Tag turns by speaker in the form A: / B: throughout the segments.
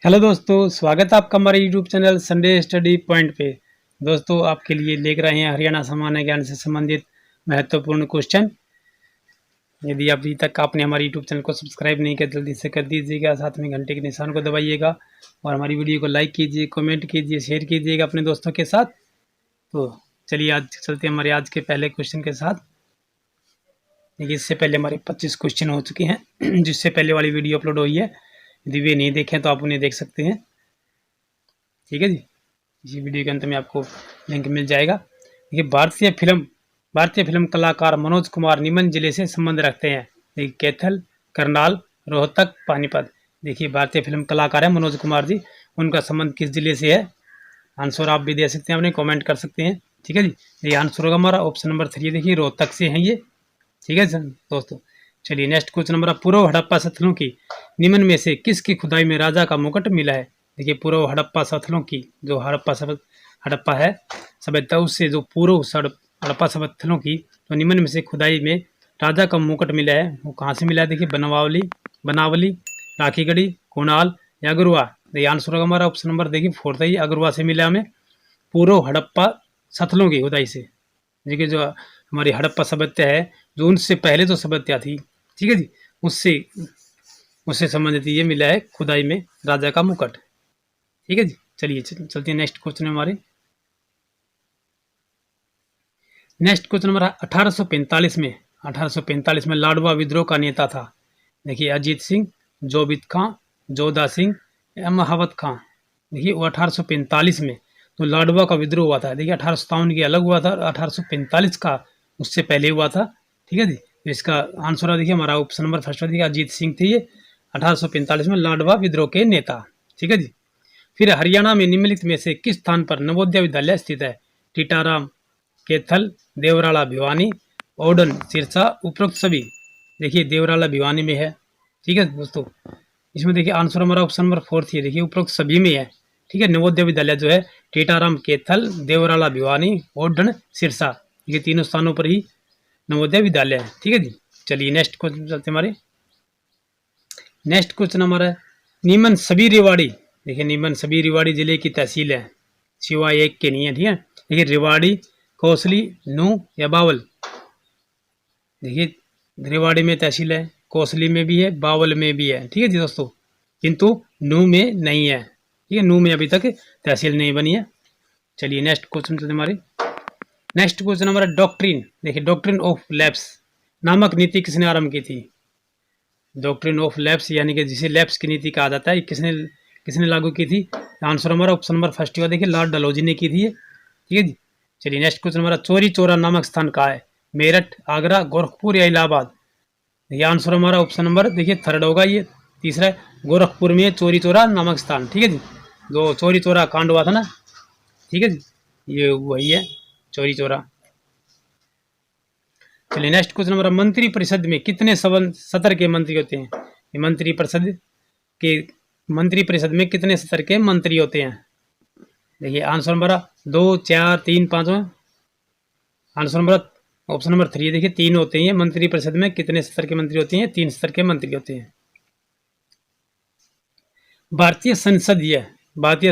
A: Hello दोस्तों, स्वागत है आपका हमारे YouTube channel Sunday study point पे। दोस्तों, आपके लिए लेकर रहे हैं हरियाणा सामान्य ज्ञान से संबंधित महत्वपूर्ण क्वेश्चन। यदि अभी तक आपने हमारे यूट्यूब चैनल को सब्सक्राइब नहीं किया, जल्दी से कर दीजिएगा, साथ में घंटे के निशान को दबाइएगा और हमारी वीडियो को लाइक कीजिए, कमेंट कीजिए, शेयर कीजिएगा अपने दोस्तों के साथ। तो चलिए आज चलते हैं हमारे आज के पहले क्वेश्चन के साथ। देखिए, इससे पहले हमारे 25 क्वेश्चन हो चुके हैं जिससे पहले वाली वीडियो अपलोड हुई है। यदि वे नहीं देखें तो आप उन्हें देख सकते हैं। ठीक है जी, इसी वीडियो के अंत में आपको लिंक मिल जाएगा। देखिए, भारतीय फिल्म कलाकार मनोज कुमार निमन जिले से संबंध रखते हैं। देखिए, कैथल, करनाल, रोहतक, पानीपत। देखिए, भारतीय फिल्म कलाकार है मनोज कुमार जी, उनका संबंध किस जिले से है? आंसर आप भी दे सकते हैं, अपने कमेंट कर सकते हैं। ठीक है जी, ये आंसर होगा हमारा ऑप्शन नंबर 3। देखिए, रोहतक से हैं ये। ठीक है दोस्तों, चलिए नेक्स्ट क्वेश्चन नंबर। पूर्व हड़प्पा स्थलों की निम्न में से किसकी खुदाई में राजा का मुकुट मिला है? देखिए, पूर्व हड़प्पा स्थलों की जो हड़प्पा है सभ्यता, उससे जो पूर्व हड़प्पा स्थलों की तो निम्न में से खुदाई में राजा का मुकुट मिला है, वो कहाँ से मिला है? देखिए, बनावली, राखीगढ़ी, कुणाल या अगरुआ। देखिए, आंसर होगा हमारा ऑप्शन नंबर देखिए 4 था, ये अगरुआ से मिला हमें पूर्व हड़प्पा स्थलों की खुदाई से। देखिए, जो हमारी हड़प्पा सभ्यता है, जो उनसे पहले जो सभ्यता थी, ठीक है जी, उससे संबंधित ये मिला है खुदाई में राजा का मुकुट। ठीक है जी, चलिए चलते हैं नेक्स्ट क्वेश्चन हमारे। नेक्स्ट क्वेश्चन हमारा 1845 में लाडवा विद्रोह का नेता था। देखिए, अजीत सिंह, जोबित खां, जोधा सिंह या महावत खां। देखिए, वो 1845 में तो लाडवा का विद्रोह हुआ था। देखिए, 1857 की अलग हुआ था, 1845 का उससे पहले हुआ था। ठीक है जी, तो इसका आंसर देखिए हमारा ऑप्शन नंबर फर्स्ट देखिए अजीत सिंह थे ये 1845 में लाडवा विद्रोह के नेता। ठीक है जी, फिर हरियाणा में निम्नलिखित में से किस स्थान पर नवोदय विद्यालय स्थित है? टीटाराम, कैथल, देवराला भिवानी, ओडन, सिरसा, उपरोक्त सभी। देखिए, देवराला भिवानी में है। ठीक है दोस्तों, इसमें देखिए आंसर हमारा ऑप्शन नंबर 4 थी। देखिए, उपरोक्त सभी में है। ठीक है, नवोदय विद्यालय जो है टीटाराम, कैथल, देवराला भिवानी, ओडन, सिरसा, ये तीनों स्थानों पर ही नवोदय विद्यालय है। ठीक है जी, चलिए नेक्स्ट क्वेश्चन चलते हमारे। नेक्स्ट क्वेश्चन हमारा है नीमन सभी रेवाड़ी। देखिए, नीमन सभी रेवाड़ी जिले की तहसील है, सिवाय एक के नहीं है। ठीक है, देखिए रेवाड़ी, कोसली, नूह या बावल। देखिए, रेवाड़ी में तहसील है, कोसली में भी है, बावल में भी है। ठीक है जी दोस्तों, किंतु नूह में नहीं है। ठीक है, नूह में अभी तक तहसील नहीं बनी है। चलिए नेक्स्ट क्वेश्चन चलते हमारे। नेक्स्ट क्वेश्चन हमारा डॉक्ट्रिन। देखिए, डॉक्ट्रिन ऑफ लैप्स नामक नीति किसने आरंभ की थी? डॉक्ट्रिन ऑफ लैप्स यानी कि जिसे लैप्स की नीति कहा जाता है, किसने लागू की थी? आंसर हमारा ऑप्शन नंबर फर्स्ट हुआ, देखिए लॉर्ड डलहौजी ने की थी ये। ठीक है जी, चलिए नेक्स्ट क्वेश्चन हमारा चौरी चौरा नामक स्थान कहाँ है? मेरठ, आगरा, गोरखपुर या इलाहाबाद। ये आंसर हमारा ऑप्शन नंबर देखिए थर्ड होगा, ये तीसरा है, गोरखपुर में चौरी चौरा नामक स्थान। ठीक है जी, जो चौरी चौरा कांड हुआ था ना, ठीक है जी, ये वही है चौरी चौरा। चलिए नेक्स्ट क्वेश्चन हमारा मंत्री परिषद में कितने सत्र के मंत्री होते हैं? मंत्री परिषद में कितने सत्र के मंत्री होते हैं? देखिए, आंसर हमारा 2, 4, 3, 5 आंसर हमारा ऑप्शन नंबर 3 देखिए 3 होते हैं। मंत्री परिषद में कितने सत्र के मंत्री होते हैं? 3 सत्र के मंत्री होते हैं। भारतीय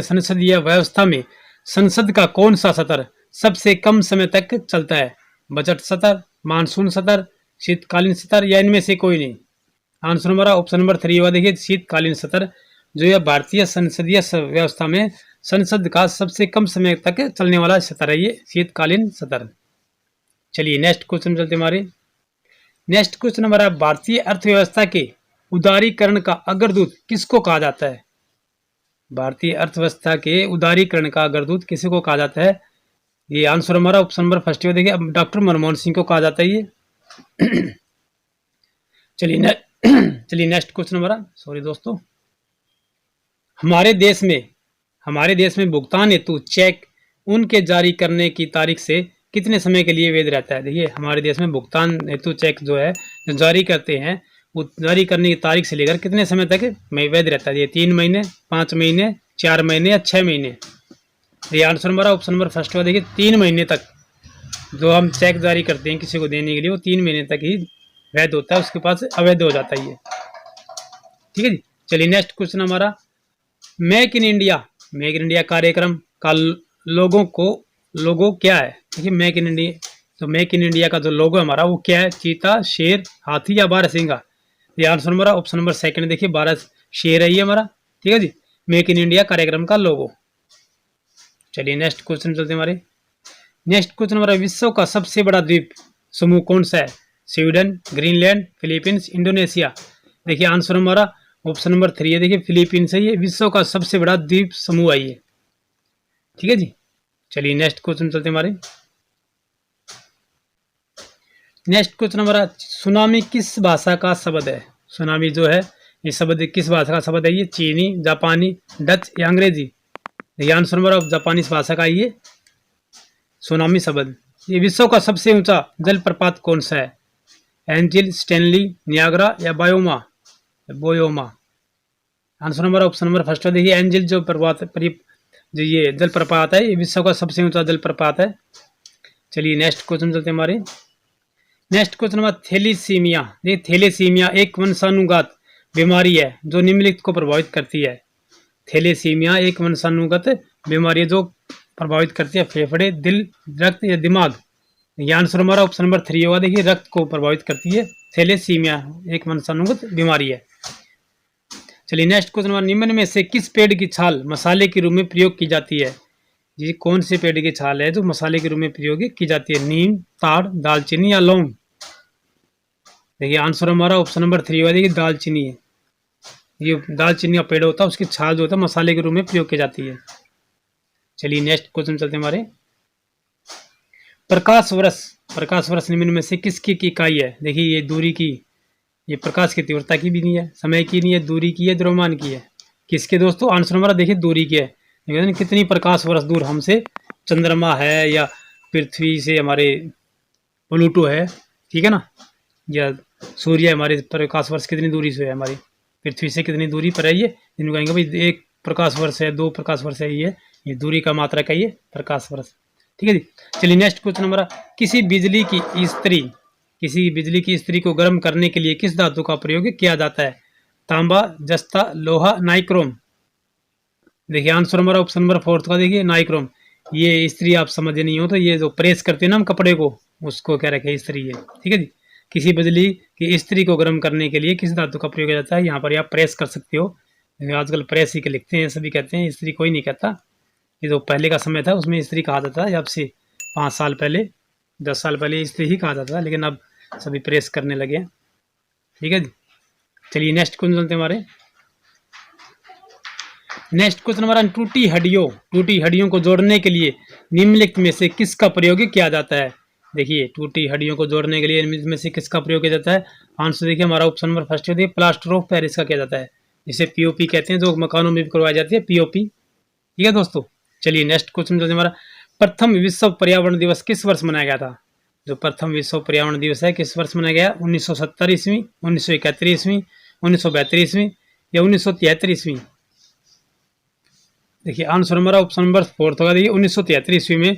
A: संसदीय व्यवस्था में संसद का कौन सा सत्र सबसे कम समय तक चलता है? बजट सत्र, मानसून सत्र, शीतकालीन सत्र या इनमें से कोई नहीं। आंसर हमारा ऑप्शन नंबर 3 हुआ, देखिए शीतकालीन सत्र, जो यह भारतीय संसदीय व्यवस्था में संसद का सबसे कम समय तक चलने वाला सत्र है, ये शीतकालीन सत्र। चलिए नेक्स्ट क्वेश्चन चलते हमारे। नेक्स्ट क्वेश्चन हमारा भारतीय अर्थव्यवस्था के उदारीकरण का अग्रदूत किसको कहा जाता है? भारतीय अर्थव्यवस्था के उदारीकरण का अग्रदूत किसी को कहा जाता है? ये आंसर हमारा ऑप्शन नंबर फर्स्ट है, देखिए अब डॉक्टर मनमोहन सिंह को कहा जाता है ये। चलिए नेक्स्ट क्वेश्चन हमारा, सॉरी दोस्तों, हमारे देश में भुगतान हेतु चेक उनके जारी करने की तारीख से कितने समय के लिए वैध रहता है? देखिए, हमारे देश में भुगतान हेतु चेक जो है जो जारी करते हैं, वो जारी करने की तारीख से लेकर कितने समय तक वैध रहता है? ये 3 महीने, 5 महीने, 4 महीने या 6 महीने। ये आंसर हमारा ऑप्शन नंबर फर्स्ट हुआ, देखिए 3 महीने तक जो हम चेक जारी करते हैं किसी को देने के लिए, वो 3 महीने तक ही वैध होता है, उसके पास अवैध हो जाता है ये। ठीक है जी, चलिए नेक्स्ट क्वेश्चन हमारा मेक इन इंडिया कार्यक्रम का लोगो क्या है? देखिए मेक इन इंडिया, तो मेक इन इंडिया का जो लोगो है हमारा वो क्या है? चीता, शेर, हाथी या बारहसिंगा? ये आंसर हमारा ऑप्शन नंबर सेकंड, देखिए 12 शेर है ये हमारा। ठीक है जी, मेक इन इंडिया कार्यक्रम का लोगो। चलिए नेक्स्ट क्वेश्चन चलते हैं हमारे। नेक्स्ट क्वेश्चन हमारा, विश्व का सबसे बड़ा द्वीप समूह कौन सा है? Sweden, Greenland, Philippines, Indonesia? देखिए आंसर हमारा ऑप्शन नंबर 3 है, देखिए फिलीपींस है ये विश्व का सबसे बड़ा द्वीप समूह है ये। ठीक है जी, चलिए नेक्स्ट क्वेश्चन चलते हैं हमारे। नेक्स्ट क्वेश्चन हमारा, सुनामी किस भाषा का शब्द है? सुनामी जो है ये शब्द किस भाषा का शब्द है? ये चीनी, जापानी, डच या अंग्रेजी? देखिए आंसर हमारा जापानीज भाषा का ये सुनामी शब्द। ये विश्व का सबसे ऊंचा जलप्रपात कौन सा है? एंजिल, स्टैनली, नियाग्रा या बोयोमा? आंसर हमारा ऑप्शन नंबर फर्स्ट है, देखिए एंजिल जो जो ये जलप्रपात है ये विश्व का सबसे ऊंचा जलप्रपात है। चलिए नेक्स्ट क्वेश्चन चलते हैं हमारे। नेक्स्ट क्वेश्चन हमारा, थैलेसीमिया। देखिए थैलेसीमिया एक वंशानुगत बीमारी है जो निम्नलिखित को प्रभावित करती है। थैलेसीमिया एक वंशानुगत बीमारी है जो प्रभावित करती है फेफड़े, दिल, रक्त या दिमाग? ये आंसर हमारा ऑप्शन नंबर 3 होगा, देखिए रक्त को प्रभावित करती है। थैलेसीमिया एक वंशानुगत बीमारी है। चलिए नेक्स्ट क्वेश्चन हमारा, निम्न में से किस पेड़ की छाल मसाले के रूप में प्रयोग की जाती है? ये कौन से पेड़ की छाल है जो मसाले के रूप में प्रयोग की जाती है? नीम, ताड़, दालचीनी या लौंग? देखिए आंसर हमारा ऑप्शन नंबर 3 होगा, देखिए दालचीनी है। ये दालचीनी का पेड़ होता है उसकी छाल जो होता है मसाले के रूप में प्रयोग की जाती है। चलिए नेक्स्ट क्वेश्चन चलते हैं हमारे। प्रकाश वर्ष निम्न में से किसकी की इकाई है? देखिए ये दूरी की, ये प्रकाश की तीव्रता की भी नहीं है, समय की नहीं है, दूरी की है, द्रव्यमान की है? किसके दोस्तों? आंसर हमारा देखिए दूरी की है। कितनी प्रकाश वर्ष दूर हमसे चंद्रमा है या पृथ्वी से हमारे प्लूटो है, ठीक है ना, या सूर्य हमारे प्रकाश वर्ष कितनी दूरी से है, हमारी पृथ्वी से कितनी दूरी पर है ये? जिनको कहेंगे भाई 1 प्रकाश वर्ष है, 2 प्रकाश वर्ष है, ये दूरी का मात्रा का ये प्रकाश वर्ष। ठीक है जी, चलिए नेक्स्ट क्वेश्चन हमारा, किसी बिजली की इस्त्री को गर्म करने के लिए किस धातु का प्रयोग किया जाता है? तांबा, जस्ता, लोहा, नाइक्रोम? देखिए आंसर हमारा ऑप्शन नंबर 4 का, देखिए नाइक्रोम। ये इस्त्री आप समझ नहीं हो तो ये जो प्रेस करते हैं ना हम कपड़े को, उसको क्या रखे इस्त्री है। ठीक है जी, किसी बिजली की इस्त्री को गर्म करने के लिए किस धातु का प्रयोग किया जाता है? यहाँ पर आप प्रेस कर सकते हो, आजकल प्रेस ही के लिखते हैं, सभी कहते हैं, इस्त्री कोई नहीं कहता। ये जो पहले का समय था उसमें इस्त्री कहा जाता है, अब से 5 साल पहले 10 साल पहले इस्त्री ही कहा जाता था, लेकिन अब सभी प्रेस करने लगे हैं। ठीक है जी, चलिए नेक्स्ट क्वेश्चन चलते हैं हमारे। नेक्स्ट क्वेश्चन हमारा, टूटी हड्डियों को जोड़ने के लिए निम्नलिखित में से किसका प्रयोग किया जाता है? देखिए टूटी हड्डियों को जोड़ने के लिए निम्नलिखित में से किसका प्रयोग किया जाता है? आंसर देखिए हमारा ऑप्शन नंबर फर्स्ट है, प्लास्टर ऑफ पेरिस का किया जाता है, जिसे पीओपी कहते हैं, जो मकानों में भी करवाई जाती है पीओपी। ठीक है दोस्तों, चलिए नेक्स्ट क्वेश्चन चलते हैं हमारा। प्रथम विश्व पर्यावरण दिवस किस वर्ष मनाया गया था? जो प्रथम विश्व पर्यावरण दिवस है किस वर्ष मनाया गया? 1970 ईस्वी, 1971 ईस्वी, 1972 ईस्वी या 1973 ईस्वी? देखिए आंसर हमारा ऑप्शन नंबर 4 होगा, देखिए 1973 ईस्वी में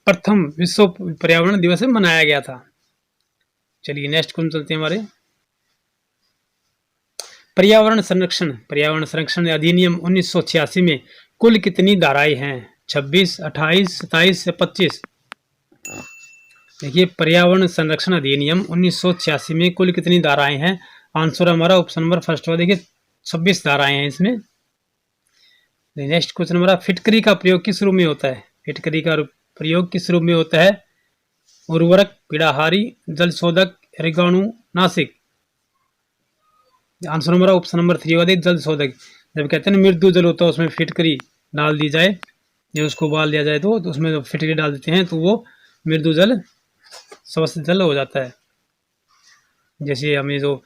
A: प्रथम विश्व पर्यावरण दिवस मनाया गया था। चलिए नेक्स्ट क्वेश्चन चलते हैं हमारे। पर्यावरण संरक्षण अधिनियम 1986 में कुल कितनी धाराएं हैं? 26, 28, 27 या 25? देखिए पर्यावरण संरक्षण अधिनियम 1986 में कुल कितनी धाराएं हैं? आंसर हमारा ऑप्शन नंबर फर्स्ट होगा, देखिए 26 धाराएं हैं इसमें। नेक्स्ट क्वेश्चन हमारा, फिटकरी का प्रयोग किस रूप में होता है? फिटकरी का प्रयोग किस रूप में होता है? उर्वरक, पीड़ाहारी, जल शोधक, कीटाणु नाशक? आंसर हमारा ऑप्शन नंबर 3 होगा, जल शोधक। जब कहते हैं ना मृदु जल होता है उसमें फिटकरी डाल दी जाए, या उसको उबाल दिया जाए तो उसमें जो फिटकरी डाल देते हैं तो वो मृदु जल स्वस्थ जल हो जाता है। जैसे हमें जो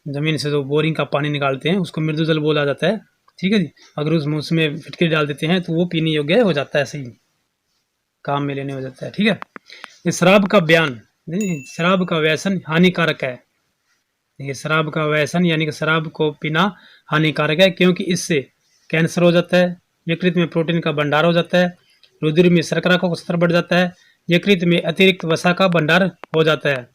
A: जमीन से जो बोरिंग का पानी निकालते हैं उसको मृदु जल बोला जाता है। ठीक है जी, अगर उसमें फिटकरी डाल देते हैं तो वो पीने योग्य हो जाता है, सही काम में लेने हो जाता है। ठीक है, ये शराब का व्यसन हानिकारक है। ये शराब का व्यसन यानी कि शराब को पीना हानिकारक है, क्योंकि इससे कैंसर हो जाता है, यकृत में प्रोटीन का भंडार हो जाता है, रुधिर में शर्करा का स्तर बढ़ जाता है, यकृत में अतिरिक्त वसा का भंडार हो जाता है।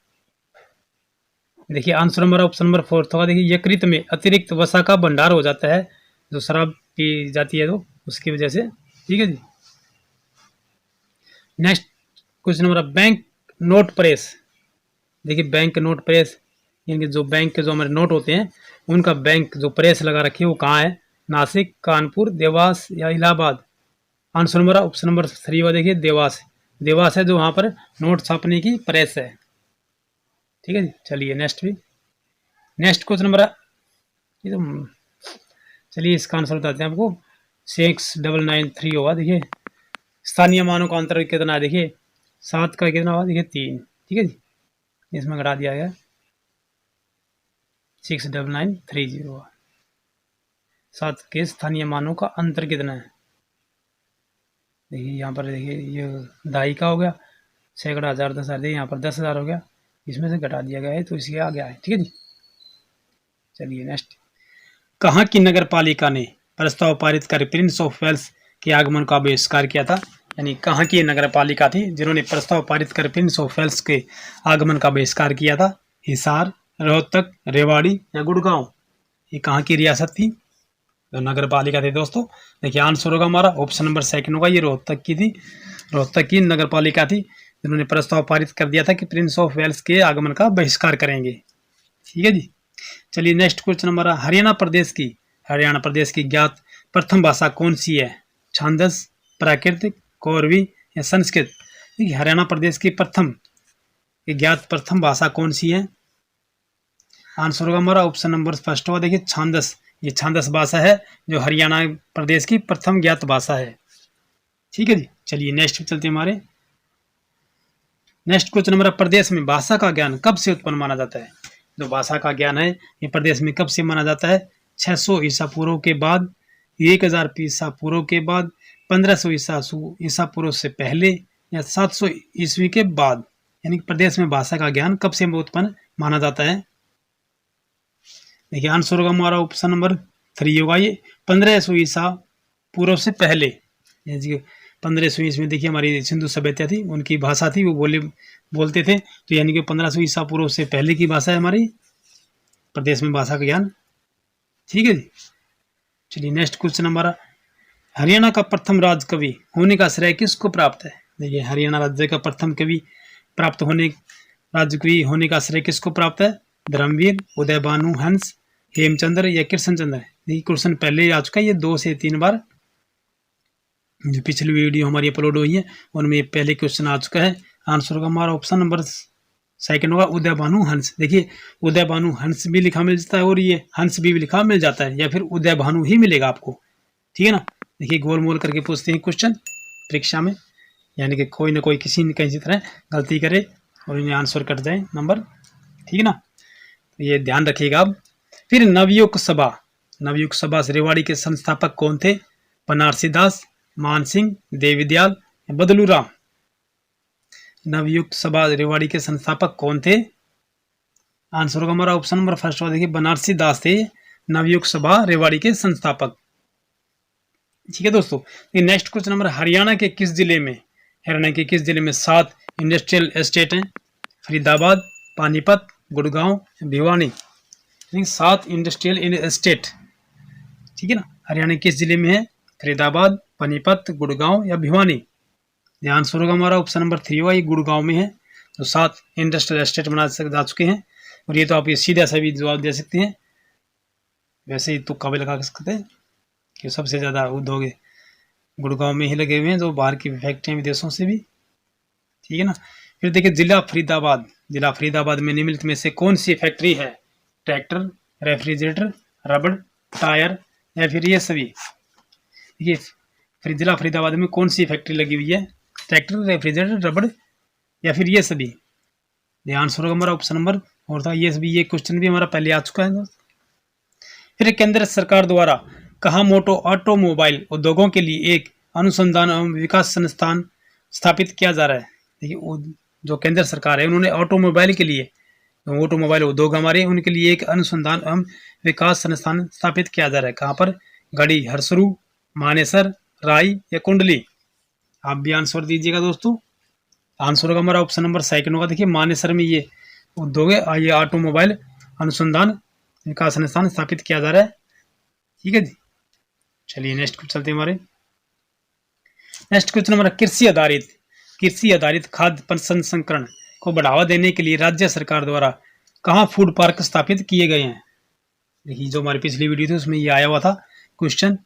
A: देखिए आंसर हमारा ऑप्शन नंबर 4 होगा, देखिए यकृत में अतिरिक्त वसा का भंडार हो जाता है जो शराब की जाती है तो उसकी वजह से। ठीक है जी। Next question number, bank note press. देखिए बैंक नोट प्रेस यानी कि जो बैंक के जो हमारे नोट होते हैं उनका बैंक जो प्रेस लगा रखी है वो कहाँ है? नासिक, कानपुर, देवास या Allahabad? Answer number option number 3 हुआ, देखिए देवास। देवास है जो वहाँ पर नोट छापने की प्रेस है। ठीक है जी। चलिए नेक्स्ट भी, नेक्स्ट क्वेश्चन नंबर, ये तो चलिए इसका आंसर बताते हैं आपको। 6993 होगा। देखिए स्थानीय मानों का अंतर कितना है? देखिए 7 का कितना हुआ? देखिए 3। ठीक है जी, इसमें घटा दिया गया 69930 हुआ। 7 के स्थानीय मानों का अंतर कितना है? देखिए यहाँ पर देखिए ये दहाई का हो गया, सैकड़ा, हज़ार, 10,000, देखिए यहाँ पर 10,000 हो गया, इसमें से घटा दिया गया है तो इसके आ गया है। ठीक है जी। चलिए नेक्स्ट, कहाँ की नगर पालिका ने प्रस्ताव पारित कर प्रिंस ऑफ वेल्स के आगमन का बहिष्कार किया था? यानी कहाँ की नगर पालिका थी जिन्होंने प्रस्ताव पारित कर प्रिंस ऑफ वेल्स के आगमन का बहिष्कार किया था? हिसार, रोहतक, रेवाड़ी या गुड़गांव? ये कहाँ की रियासत थी, जो नगर पालिका थी दोस्तों? देखिए आंसर होगा हमारा ऑप्शन नंबर 2 होगा, ये रोहतक की थी। रोहतक की नगर पालिका थी जिन्होंने प्रस्ताव पारित कर दिया था कि प्रिंस ऑफ वेल्स के आगमन का बहिष्कार करेंगे। ठीक है जी। चलिए नेक्स्ट क्वेश्चन नंबर, हरियाणा प्रदेश की ज्ञात प्रथम भाषा कौन सी है? छांदस, प्राकृतिक, कौरवी या संस्कृत? देखिए हरियाणा प्रदेश की ज्ञात प्रथम भाषा कौन सी है? आंसर होगा हमारा ऑप्शन नंबर 1 होगा, देखिए छांदस। ये छांदस भाषा है जो हरियाणा प्रदेश की प्रथम ज्ञात भाषा है। ठीक है जी। चलिए नेक्स्ट चलते हैं हमारे, नेक्स्ट क्वेश्चन नंबर, प्रदेश में भाषा का ज्ञान कब से उत्पन्न माना जाता है? जो भाषा का ज्ञान है ये प्रदेश में कब से माना जाता है? 600 ईसा पूर्व के बाद, 1000 ईसा पूर्व के बाद, 1500 ईसा पूर्व से पहले या 700 ईस्वी के बाद? यानी प्रदेश में भाषा का ज्ञान कब से उत्पन्न माना जाता है? देखिए आंसर होगा हमारा ऑप्शन नंबर 3 होगा, ये 1500 ईसा पूर्व से पहले। 1500 ईस्वी में देखिए हमारी सिंधु सभ्यता थी, उनकी भाषा थी, वो बोलते थे, तो यानी कि 1500 ईसा पूर्व से पहले की भाषा है हमारी प्रदेश में भाषा का ज्ञान। ठीक है जी। चलिए नेक्स्ट क्वेश्चन हमारा, हरियाणा का प्रथम राज कवि होने का श्रेय किसको प्राप्त है? देखिए हरियाणा राज्य का प्रथम कवि राज्य कवि होने का श्रेय किसको प्राप्त है? धर्मवीर, उदय भानु हंस, हेमचंद्र या कृष्णचंद्र? देखिए क्वेश्चन पहले आ चुका है, ये 2 से 3 बार जो पिछली वीडियो हमारी अपलोड हुई है उनमें पहले क्वेश्चन आ चुका है। आंसर होगा हमारा ऑप्शन नंबर 2 होगा, उदय भानु हंस। देखिए उदय भानु हंस भी लिखा मिल जाता है और ये हंस भी लिखा मिल जाता है, या फिर उदय भानु ही मिलेगा आपको। ठीक है ना। देखिए गोल मोल करके पूछते हैं क्वेश्चन परीक्षा में, यानी कि कोई ना कोई किसी न किसी तरह गलती करे और इन्हें आंसर कट जाए नंबर। ठीक है ना, तो ये ध्यान रखिएगा अब। फिर नवयुग सभा से रेवाड़ी के संस्थापक कौन थे? बनारसी दास, मान सिंह, देवीदयाल, बदलू राम? नवयुग सभा रेवाड़ी के संस्थापक कौन थे? आंसर होगा हमारा ऑप्शन नंबर 1 देखिए बनारसी दास थे नवयुग सभा रेवाड़ी के संस्थापक। ठीक है दोस्तों। नेक्स्ट क्वेश्चन नंबर, हरियाणा के किस जिले में 7 इंडस्ट्रियल एस्टेट हैं? फरीदाबाद, पानीपत, गुड़गांव, भिवानी? 7 industrial estate. ठीक है ना, हरियाणा किस जिले में है? फरीदाबाद, पानीपत, गुड़गांव या भिवानी? ध्यान से होगा हमारा ऑप्शन नंबर 3 होगा, ये गुड़गांव में है। तो 7 इंडस्ट्रियल एस्टेट बना जा चुके हैं, और ये तो आप ये सीधा सा भी जवाब दे सकते हैं, वैसे ही तुक्का भी लगा सकते हैं कि सबसे ज़्यादा उद्योग गुड़गांव में ही लगे हुए हैं, जो बाहर की फैक्ट्रियाँ विदेशों से भी। ठीक है ना। फिर देखिए जिला फरीदाबाद में निम्नलिखित में से कौन सी फैक्ट्री है? ट्रैक्टर, रेफ्रिजरेटर, रबड़, टायर या फिर ये सभी? ये जिला फरीदाबाद में कौन सी फैक्ट्री लगी हुई है? ट्रैक्टर, रेफ्रिजरेटर, रबड़ या फिर ये सभी? ध्यान से होगा हमारा ऑप्शन नंबर और था ये सभी। ये क्वेश्चन भी हमारा पहले आ चुका है। फिर केंद्र सरकार द्वारा कहाँ ऑटोमोबाइल उद्योगों के लिए एक अनुसंधान एवं विकास संस्थान स्थापित किया जा रहा है? देखिए जो केंद्र सरकार है उन्होंने ऑटोमोबाइल के लिए, ऑटोमोबाइल उद्योग हमारे, उनके लिए एक अनुसंधान एवं विकास संस्थान स्थापित किया जा रहा है। कहाँ पर? गढ़ी, हरसरू, मानेसर, राई या कुंडली? आप भी आंसर दीजिएगा दोस्तों। आंसर होगा हमारा ऑप्शन नंबर 2 होगा। देखिए मानेसर में ये उद्योग है, ये ऑटोमोबाइल अनुसंधान विकास संस्थान स्थापित किया जा रहा है। ठीक है जी। चलिए नेक्स्ट क्वेश्चन चलते हैं हमारे। नेक्स्ट क्वेश्चन हमारा कृषि आधारित खाद्य प्रसंस्करण को बढ़ावा देने के लिए राज्य सरकार द्वारा कहाँ फूड पार्क स्थापित किए गए हैं। देखिए जो हमारी पिछली वीडियो थी उसमें ये आया हुआ था क्वेश्चन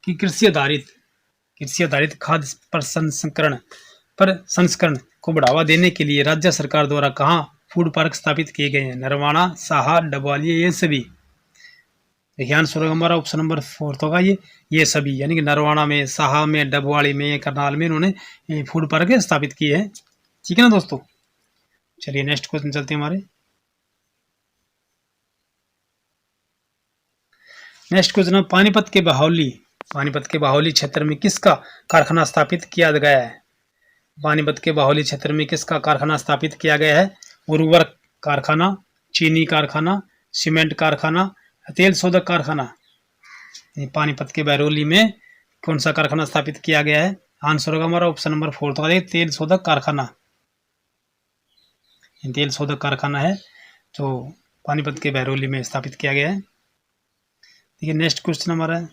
A: कि कृषि आधारित खाद्य प्रसंस्करण को बढ़ावा देने के लिए राज्य सरकार द्वारा कहाँ फूड पार्क स्थापित किए गए हैं। नरवाना, साहा, डबवाली, ये सभी। देखिए आंसर होगा हमारा ऑप्शन नंबर 4 होगा ये सभी, यानी कि नरवाना में, साहा में, डबवाली में, करनाल में इन्होंने फूड पार्क स्थापित किए हैं। ठीक है ना दोस्तों। चलिए नेक्स्ट क्वेश्चन चलते हैं हमारे। नेक्स्ट क्वेश्चन है पानीपत के बाहोली क्षेत्र में किसका कारखाना स्थापित किया गया है। पानीपत के बाहोली क्षेत्र में किसका कारखाना स्थापित किया गया है। उर्वरक कारखाना, चीनी कारखाना, सीमेंट कारखाना, तेल शोधक कारखाना। पानीपत के बहरौली में कौन सा कारखाना स्थापित किया गया है। आंसर होगा हमारा ऑप्शन नंबर 4 तो तेल शोधक कारखाना। तेल शोधक कारखाना है जो पानीपत के बहरौली में स्थापित किया गया है। देखिए नेक्स्ट क्वेश्चन हमारा है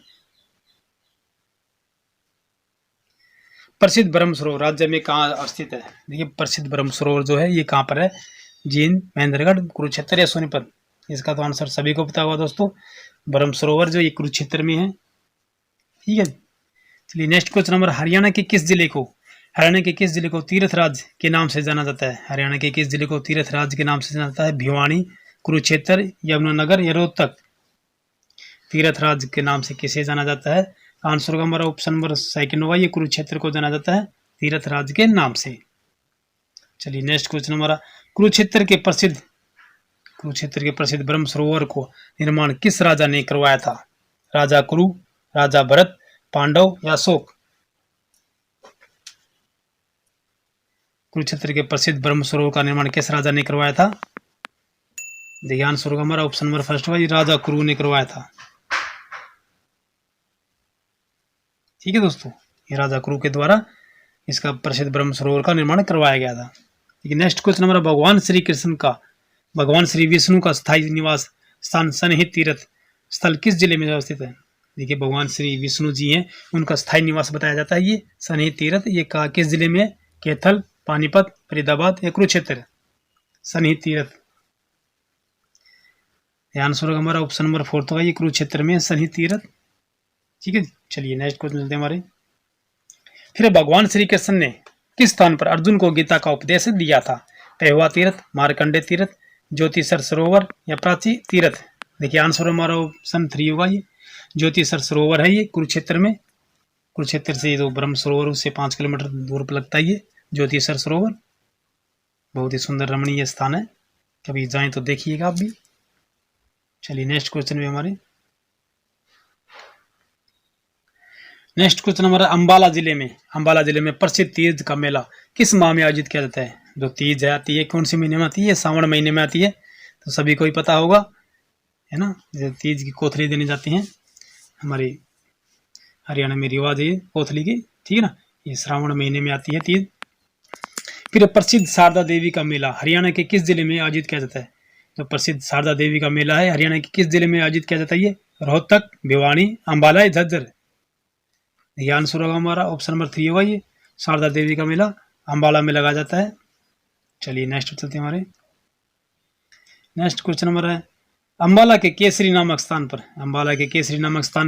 A: प्रसिद्ध ब्रह्म सरोवर राज्य में कहाँ स्थित है। देखिए प्रसिद्ध ब्रह्म सरोवर जो है ये कहाँ पर है। जींद, महेंद्रगढ़, कुरुक्षेत्र या सोनीपत। इसका तो आंसर सभी को पता होगा दोस्तों। ब्रह्म सरोवर जो ये कुरुक्षेत्र में है। ठीक है। चलिए नेक्स्ट क्वेश्चन नंबर हरियाणा के किस जिले को तीर्थराज के नाम से जाना जाता है। हरियाणा के किस जिले को तीर्थराज के नाम से जाना जाता है। भिवानी, कुरुक्षेत्र, यमुनानगर या रोहतक। तीर्थराज के नाम से किसे जाना जाता है। आंसर होगा हमारा ऑप्शन नंबर 2 होगा ये कुरुक्षेत्र को जाना जाता है तीर्थराज के नाम से। चलिए नेक्स्ट क्वेश्चन हमारा कुरुक्षेत्र के प्रसिद्ध ब्रह्म सरोवर को निर्माण किस राजा ने करवाया था। राजा कुरु, राजा भरत, पांडव या अशोक। कुरुक्षेत्र के प्रसिद्ध ब्रह्म सरोवर का निर्माण किस राजा ने करवाया था। देखिए आंसर होगा हमारा ऑप्शन नंबर 1 होगा ये राजा कुरु ने करवाया था। ठीक है दोस्तों, ये राजा कुरु के द्वारा इसका प्रसिद्ध ब्रह्म सरोवर का निर्माण करवाया गया था। देखिए नेक्स्ट क्वेश्चन हमारा भगवान श्री विष्णु का स्थायी निवास स्थान सन्निहित तीर्थ स्थल किस जिले में अवस्थित है। देखिए भगवान श्री विष्णु जी हैं उनका स्थायी निवास बताया जाता है ये सन्निहित तीर्थ। ये कहा किस जिले में है। कैथल, पानीपत, फरीदाबाद या कुरुक्षेत्र। सन्निहित तीर्थ आंसर होगा हमारा ऑप्शन नंबर 4 होगा ये कुरुक्षेत्र में सन्निहित तीर्थ। ठीक है। चलिए नेक्स्ट क्वेश्चन चलते हैं हमारे। फिर भगवान श्री कृष्ण ने किस स्थान पर अर्जुन को गीता का उपदेश दिया था। पहवा तीर्थ, मार्कंडे तीर्थ, ज्योतिसर सरोवर या प्राची तीर्थ। देखिए आंसर हमारा ऑप्शन 3 होगा ये ज्योतिसर सरोवर है ये कुरुक्षेत्र में। कुरुक्षेत्र से जो ब्रह्म सरोवर उससे 5 किलोमीटर दूर पर लगता है ये ज्योतिसर सरोवर। बहुत ही सुंदर रमणीय स्थान है, कभी जाएं तो देखिएगा आप भी। चलिए नेक्स्ट क्वेश्चन में हमारे। नेक्स्ट क्वेश्चन हमारा अंबाला जिले में प्रसिद्ध तीज का मेला किस माह में आयोजित किया जाता है। जो तीज आती है कौन से महीने में आती है। सावन महीने में आती है तो सभी को ही पता होगा है ना। तीज की कोथली देनी जाती है हमारी हरियाणा में रिवाज है कोथली की। ठीक है ना, ये श्रावण महीने में आती है तीज। फिर प्रसिद्ध शारदा देवी का मेला हरियाणा के किस जिले में आयोजित किया जाता है। जो प्रसिद्ध शारदा देवी का मेला है हरियाणा के किस जिले में आयोजित किया जाता है। ये रोहतक, भिवानी, अंबाला या झज्जर। ये आंसर होगा हमारा ऑप्शन नंबर 3 होगा ये शारदा देवी का मेला अंबाला में लगाया जाता है। चलिए नेक्स्ट चलते हैं हमारे। नेक्स्ट क्वेश्चन हमारा है अंबाला के केसरी नामक स्थान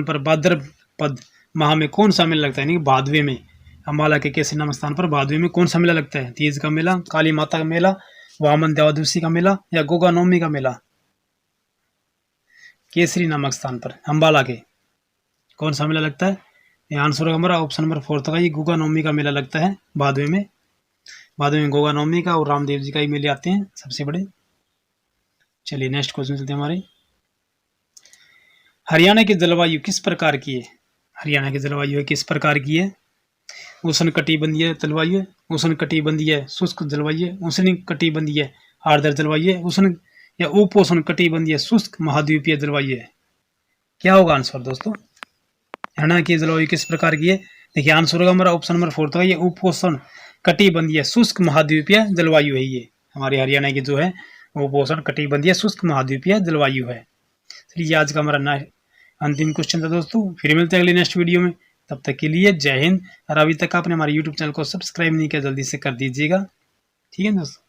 A: पर भाद्रपद माह में कौन सा मेला लगता है। यानी भादवे में अंबाला के केसरी नामक स्थान पर भादवे में कौन सा मेला लगता है। तीज का मेला, काली माता का मेला, वामन द्वादशी का मेला या गोगा नवमी का मेला। केसरी नामक स्थान पर अंबाला के कौन सा मेला लगता है। ये आंसर होगा हमारा ऑप्शन नंबर 4 होगा ये गोगा नवमी का मेला लगता है भादवे में गोगा नवमी का और रामदेव जी का ही मेले आते हैं सबसे बड़े। चलिए नेक्स्ट क्वेश्चन चलते हैं हमारे। हरियाणा की जलवायु किस प्रकार की है। उष्ण कटिबंधीय जलवायु, उष्ण कटिबंधीय शुष्क जलवायु, उष्ण कटिबंधीय आर्द्र जलवायु, उष्ण या उपोष्ण कटिबंधीय शुष्क महाद्वीपीय जलवायु है। क्या होगा आंसर दोस्तों। हरियाणा की जलवायु किस प्रकार की है। देखिए आंसर होगा हमारा ऑप्शन नंबर 4 होगा ये उपोष्ण कटिबंधीय शुष्क महाद्वीपीय जलवायु है। ये हमारे हरियाणा की जो है उपोष्ण कटिबंधीय शुष्क महाद्वीपीय जलवायु है। चलिए आज का हमारा अंतिम क्वेश्चन था दोस्तों। फिर मिलते हैं अगले नेक्स्ट वीडियो में, तब तक के लिए जय हिंद। और अभी तक आपने हमारे यूट्यूब चैनल को सब्सक्राइब नहीं किया जल्दी से कर दीजिएगा, ठीक है दोस्तों।